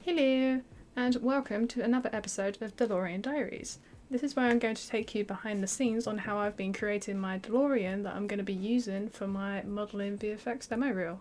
Hello, and welcome to another episode of Delorean Diaries. This is where I'm going to take you behind the scenes on how I've been creating my Delorean that I'm going to be using for my modelling VFX demo reel.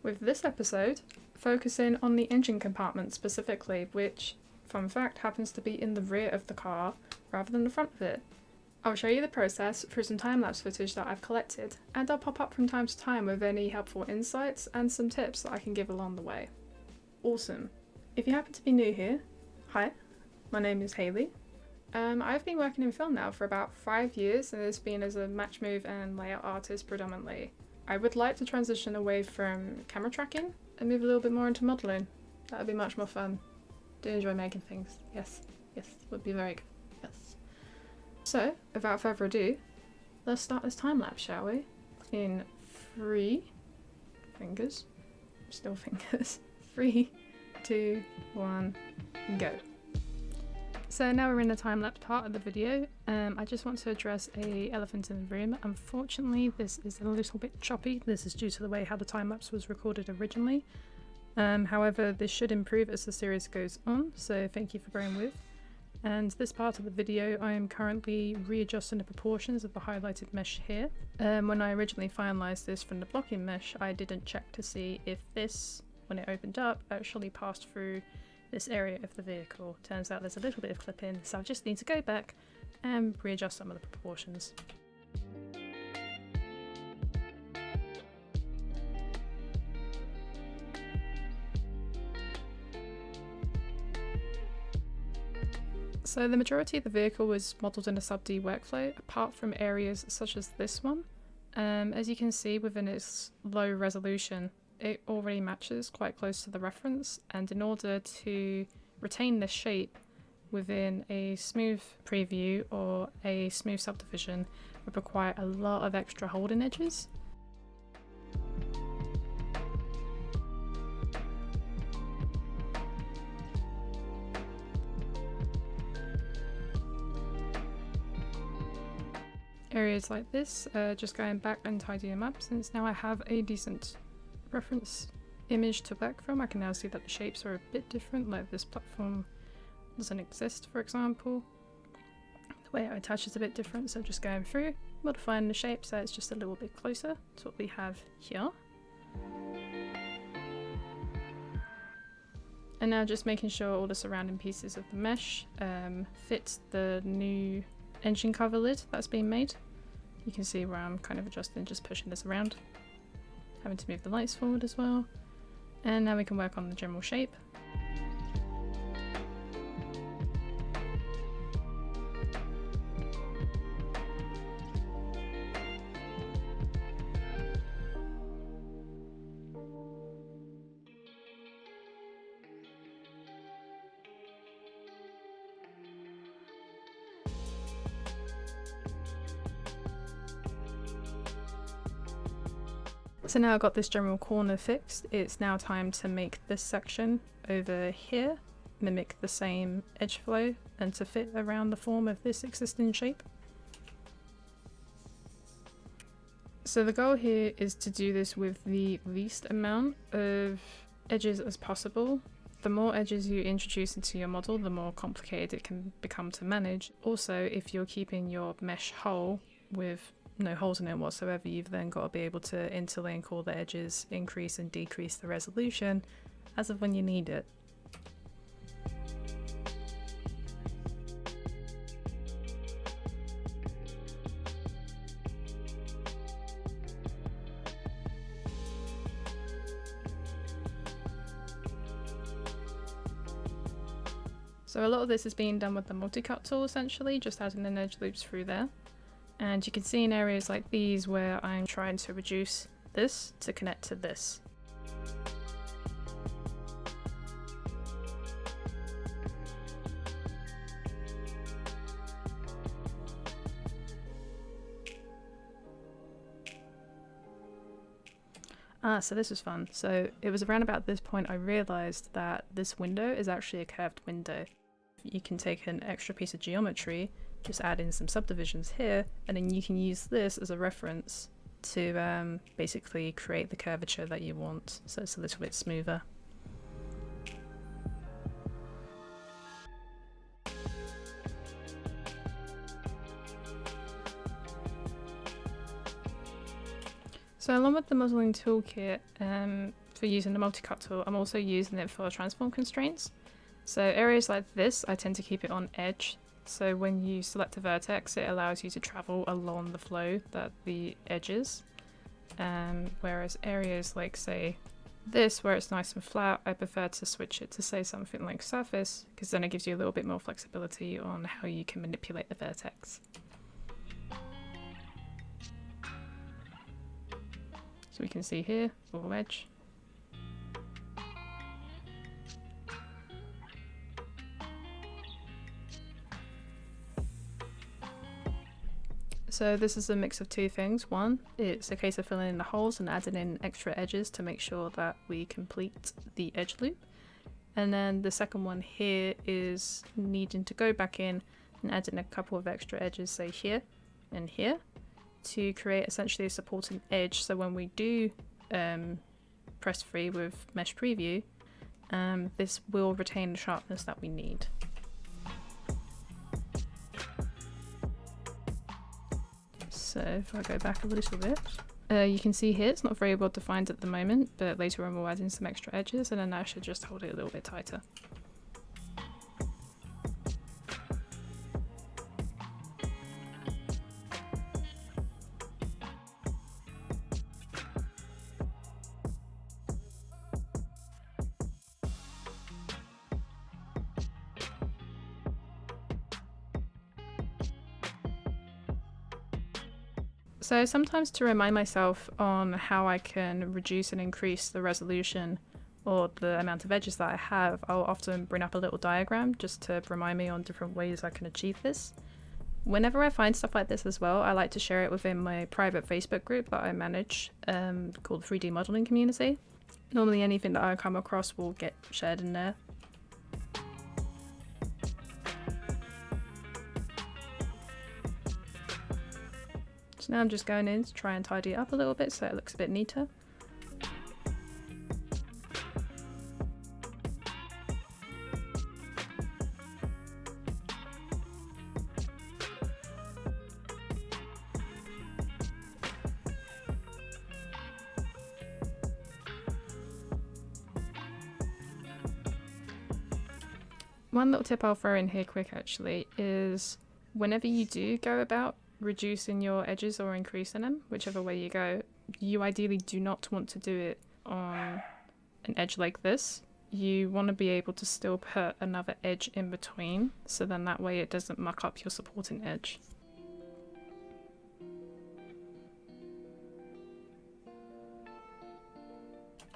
With this episode, focusing on the engine compartment specifically, which, fun fact, happens to be in the rear of the car rather than the front of it. I'll show you the process through some time-lapse footage that I've collected, and I'll pop up from time to time with any helpful insights and some tips that I can give along the way. Awesome. If you happen to be new here, hi, my name is Hayley. I've been working in film now for about 5 years, and it's been as a match move and layout artist predominantly. I would like to transition away from camera tracking and move a little bit more into modelling. That would be much more fun. Do enjoy making things. Yes, would be very good. Yes. So, without further ado, let's start this time lapse, shall we? In 3 fingers, still fingers, 3, 2, 1, go. So now we're in the time-lapse part of the video. I just want to address a elephant in the room. Unfortunately, this is a little bit choppy. This is due to the way how the time-lapse was recorded originally. However, this should improve as the series goes on, so thank you for bearing with. And this part of the video, I am currently readjusting the proportions of the highlighted mesh here. When I originally finalised this from the blocking mesh, I didn't check to see if this, when it opened up, actually passed through this area of the vehicle. Turns out there's a little bit of clipping, so I just need to go back and readjust some of the proportions. So the majority of the vehicle was modelled in a sub-D workflow, apart from areas such as this one. As you can see within its low resolution, it already matches quite close to the reference, and in order to retain this shape within a smooth preview or a smooth subdivision would require a lot of extra holding edges. Areas like this, just going back and tidying them up, since now I have a decent reference image to work from. I can now see that the shapes are a bit different, like this platform doesn't exist, for example. The way it attaches a bit different, so just going through, modifying the shape so it's just a little bit closer to what we have here. And now just making sure all the surrounding pieces of the mesh fit the new engine cover lid that's been made. You can see where I'm kind of adjusting, just pushing this around. Having to move the lights forward as well. And now we can work on the general shape. So now I've got this general corner fixed, it's now time to make this section over here mimic the same edge flow and to fit around the form of this existing shape. So the goal here is to do this with the least amount of edges as possible. The more edges you introduce into your model, the more complicated it can become to manage. Also, if you're keeping your mesh whole with no holes in it whatsoever, you've then got to be able to interlink all the edges, increase and decrease the resolution as of when you need it. So a lot of this is being done with the multi-cut tool essentially, just adding in edge loops through there. And you can see in areas like these where I'm trying to reduce this to connect to this. So this was fun. So it was around about this point I realised that this window is actually a curved window. You can take an extra piece of geometry, just add in some subdivisions here, and then you can use this as a reference to basically create the curvature that you want, so it's a little bit smoother. So along with the modeling toolkit for using the multi-cut tool, I'm also using it for transform constraints. So areas like this, I tend to keep it on edge. So when you select a vertex, it allows you to travel along the flow that the edge is. Whereas areas like, say, this, where it's nice and flat, I prefer to switch it to, say, something like surface, because then it gives you a little bit more flexibility on how you can manipulate the vertex. So we can see here, full edge. So this is a mix of two things. One, it's a case of filling in the holes and adding in extra edges to make sure that we complete the edge loop. And then the second one here is needing to go back in and add in a couple of extra edges, say here and here, to create essentially a supporting edge. So when we do press free with mesh preview, this will retain the sharpness that we need. So if I go back a little bit, you can see here it's not very well defined at the moment, but later on we'll add in some extra edges, and then that should just hold it a little bit tighter. So sometimes to remind myself on how I can reduce and increase the resolution or the amount of edges that I have, I'll often bring up a little diagram just to remind me on different ways I can achieve this. Whenever I find stuff like this as well, I like to share it within my private Facebook group that I manage called 3D Modeling Community. Normally anything that I come across will get shared in there. So now I'm just going in to try and tidy it up a little bit so it looks a bit neater. One little tip I'll throw in here quick actually is whenever you do go about reducing your edges or increasing them, whichever way you go, you ideally do not want to do it on an edge like this. You want to be able to still put another edge in between, so then that way it doesn't muck up your supporting edge.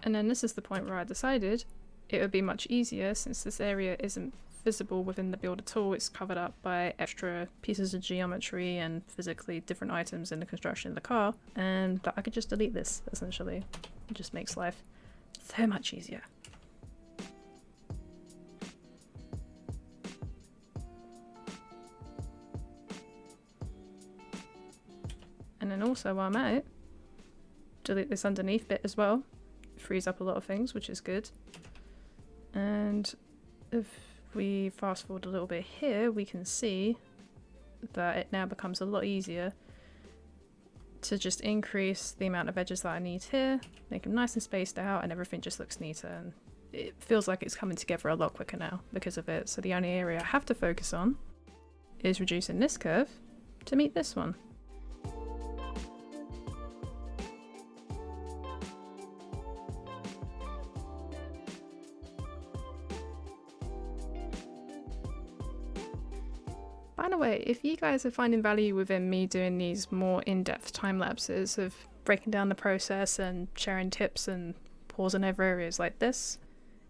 And then this is the point where I decided it would be much easier, since this area isn't visible within the builder tool, it's covered up by extra pieces of geometry and physically different items in the construction of the car, and that I could just delete this essentially. It just makes life so much easier. And then also while I'm at it, delete this underneath bit as well. It frees up a lot of things, which is good. And if we fast forward a little bit here, we can see that it now becomes a lot easier to just increase the amount of edges that I need here, make them nice and spaced out, and everything just looks neater, and it feels like it's coming together a lot quicker now because of it. So the only area I have to focus on is reducing this curve to meet this one. By the way, if you guys are finding value within me doing these more in-depth time lapses of breaking down the process and sharing tips and pausing over areas like this,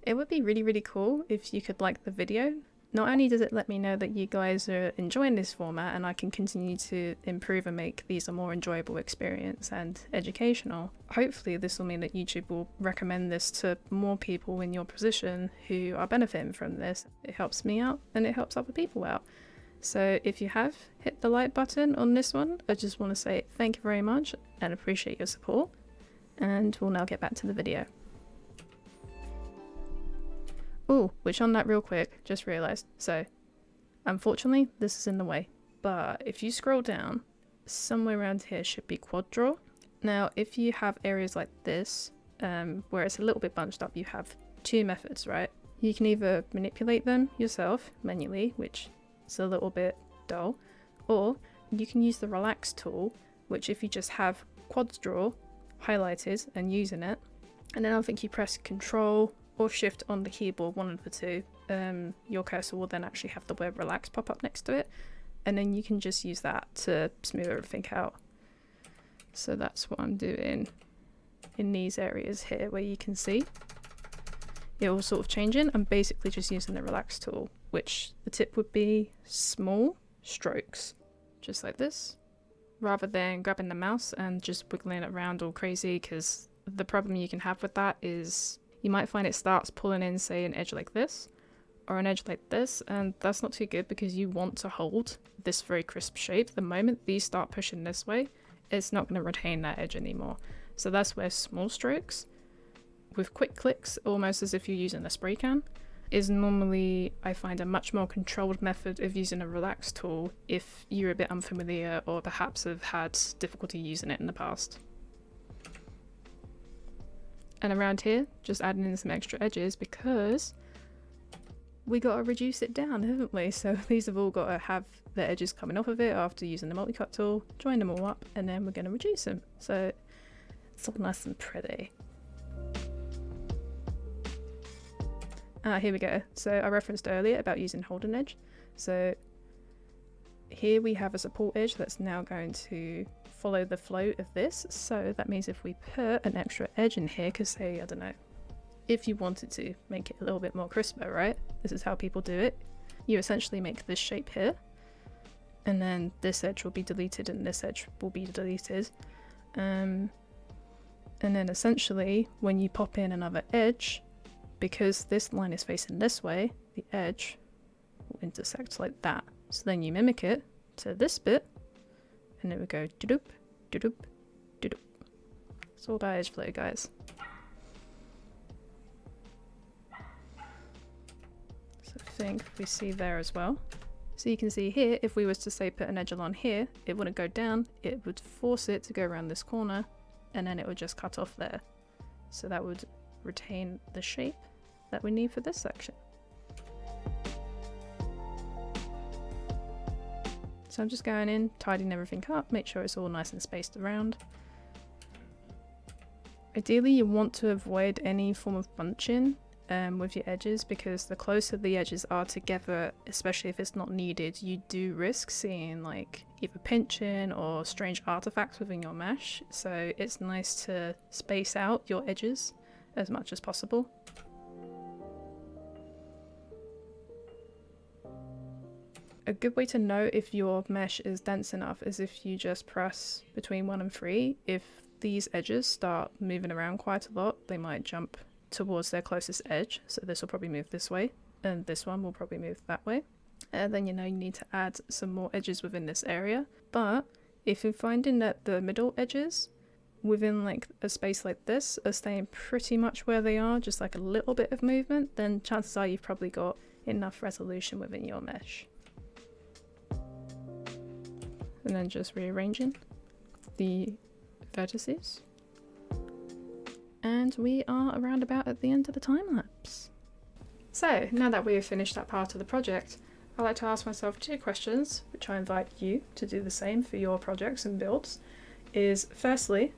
it would be really cool if you could like the video. Not only does it let me know that you guys are enjoying this format and I can continue to improve and make these a more enjoyable experience and educational, hopefully this will mean that YouTube will recommend this to more people in your position who are benefiting from this. It helps me out and it helps other people out. So if you have hit the like button on this one, I just want to say thank you very much and appreciate your support, and we'll now get back to the video. Oh, which on that real quick, just realised, so unfortunately this is in the way, but if you scroll down, somewhere around here should be quad draw, Now, if you have areas like this, where it's a little bit bunched up, you have two methods, right? You can either manipulate them yourself manually, which is a little bit dull, or you can use the relax tool, which if you just have quads draw highlighted and using it, and then I think you press Control or Shift on the keyboard, one of the two, your cursor will then actually have the word relax pop up next to it, and then you can just use that to smooth everything out. So that's what I'm doing in these areas here where you can see it all sort of changing. I'm basically just using the relax tool, which the tip would be small strokes, just like this, rather than grabbing the mouse and just wiggling it around all crazy, because the problem you can have with that is you might find it starts pulling in, say, an edge like this or an edge like this, and that's not too good because you want to hold this very crisp shape. The moment these start pushing this way, it's not going to retain that edge anymore. So that's where small strokes with quick clicks, almost as if you're using a spray can, is normally, I find, a much more controlled method of using a relax tool if you're a bit unfamiliar or perhaps have had difficulty using it in the past. And around here, just adding in some extra edges because we got to reduce it down, haven't we? So these have all got to have the edges coming off of it after using the multi-cut tool, join them all up, and then we're going to reduce them. So it's all nice and pretty. Here we go. So I referenced earlier about using holding edge. So here we have a support edge that's now going to follow the flow of this. So that means if we put an extra edge in here, because say, I don't know, if you wanted to make it a little bit more crisper, right? This is how people do it. You essentially make this shape here, and then this edge will be deleted and this edge will be deleted. And then essentially when you pop in another edge, because this line is facing this way, the edge will intersect like that. So then you mimic it to this bit, and it would go doop, doop, doop. It's all about Edgeflow, guys. So I think we see there as well. So you can see here, if we was to say put an edge along here, it wouldn't go down, it would force it to go around this corner, and then it would just cut off there. So that would retain the shape that we need for this section. So I'm just going in, tidying everything up, make sure it's all nice and spaced around. Ideally you want to avoid any form of bunching with your edges, because the closer the edges are together, especially if it's not needed, you do risk seeing like either pinching or strange artifacts within your mesh. So it's nice to space out your edges as much as possible. A good way to know if your mesh is dense enough is if you just press between 1 and 3. If these edges start moving around quite a lot, they might jump towards their closest edge. So this will probably move this way, and this one will probably move that way. And then you know you need to add some more edges within this area. But if you're finding that the middle edges within like a space like this are staying pretty much where they are, just like a little bit of movement, then chances are you've probably got enough resolution within your mesh. And then just rearranging the vertices. And we are around about at the end of the time lapse. So now that we have finished that part of the project, I like to ask myself 2 questions, which I invite you to do the same for your projects and builds. Is firstly,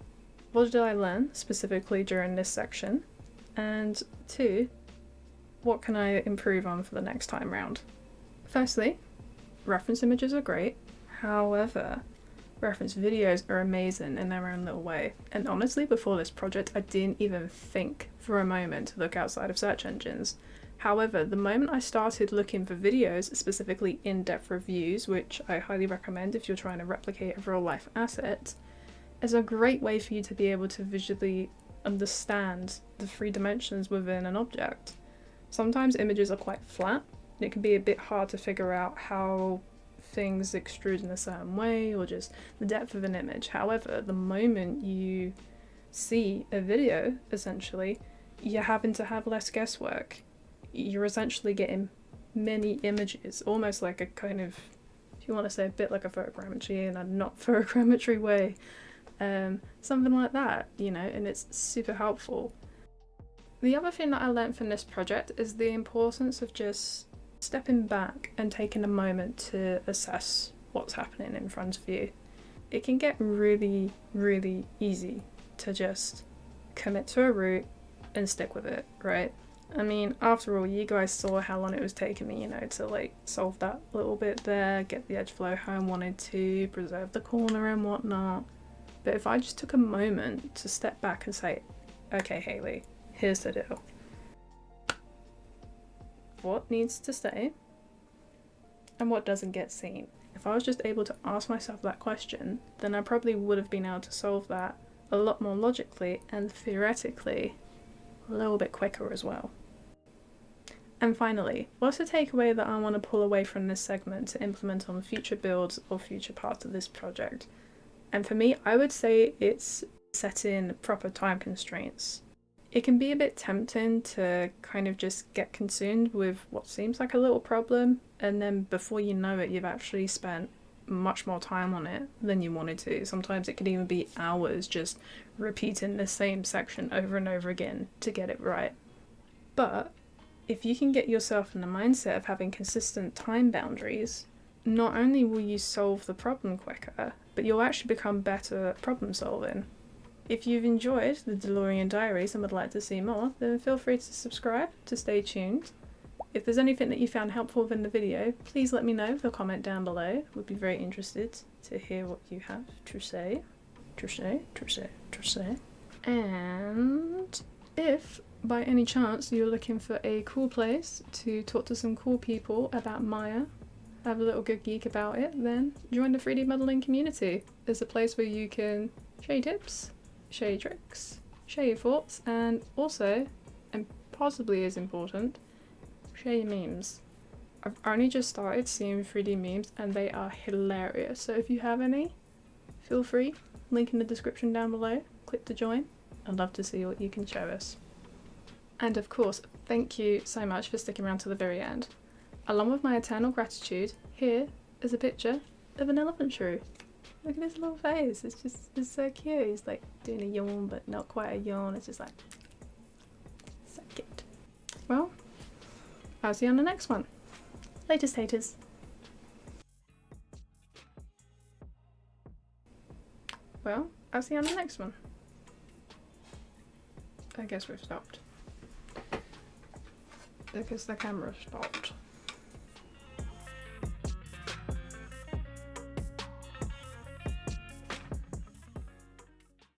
what did I learn specifically during this section? And 2, what can I improve on for the next time round? Firstly, reference images are great. However, reference videos are amazing in their own little way. And honestly, before this project, I didn't even think for a moment to look outside of search engines. However, the moment I started looking for videos, specifically in-depth reviews, which I highly recommend if you're trying to replicate a real-life asset, is a great way for you to be able to visually understand the 3 dimensions within an object. Sometimes images are quite flat, and it can be a bit hard to figure out how things extrude in a certain way or just the depth of an image. However, the moment you see a video, essentially, you're having to have less guesswork. You're essentially getting many images, almost like a kind of, if you want to say, a bit like a photogrammetry in a not photogrammetry way. something like that, you know, and it's super helpful. The other thing that I learned from this project is the importance of just stepping back and taking a moment to assess what's happening in front of you. It can get really, really easy to just commit to a route and stick with it, right? I mean, after all, you guys saw how long it was taking me, you know, to like solve that little bit there, get the edge flow how I wanted to, preserve the corner and whatnot. But if I just took a moment to step back and say, okay, Hayley, here's the deal. What needs to stay and what doesn't get seen? If I was just able to ask myself that question, then I probably would have been able to solve that a lot more logically and theoretically a little bit quicker as well. And finally, what's the takeaway that I want to pull away from this segment to implement on future builds or future parts of this project? And for me, I would say it's setting proper time constraints. It can be a bit tempting to kind of just get consumed with what seems like a little problem, and then before you know it, you've actually spent much more time on it than you wanted to. Sometimes it could even be hours just repeating the same section over and over again to get it right. But if you can get yourself in the mindset of having consistent time boundaries, not only will you solve the problem quicker, but you'll actually become better at problem solving. If you've enjoyed the Delorean Diaries and would like to see more, then feel free to subscribe to stay tuned. If there's anything that you found helpful within the video, please let me know with a comment down below. Would be very interested to hear what you have to say. And if by any chance you're looking for a cool place to talk to some cool people about Maya, have a little good geek about it, then join the 3D modelling community. It's a place where you can share your tips, share your tricks, share your thoughts, and also, and possibly as important, share your memes. I've only just started seeing 3D memes and they are hilarious, so if you have any, feel free, link in the description down below, click to join. I'd love to see what you can show us. And of course, thank you so much for sticking around to the very end. Along with my eternal gratitude, here is a picture of an elephant shrew. Look at his little face, it's so cute. He's like doing a yawn, but not quite a yawn, it's just like, so cute. Well, I'll see you on the next one. Latest haters. Well, I'll see you on the next one. I guess we've stopped. Because the camera stopped.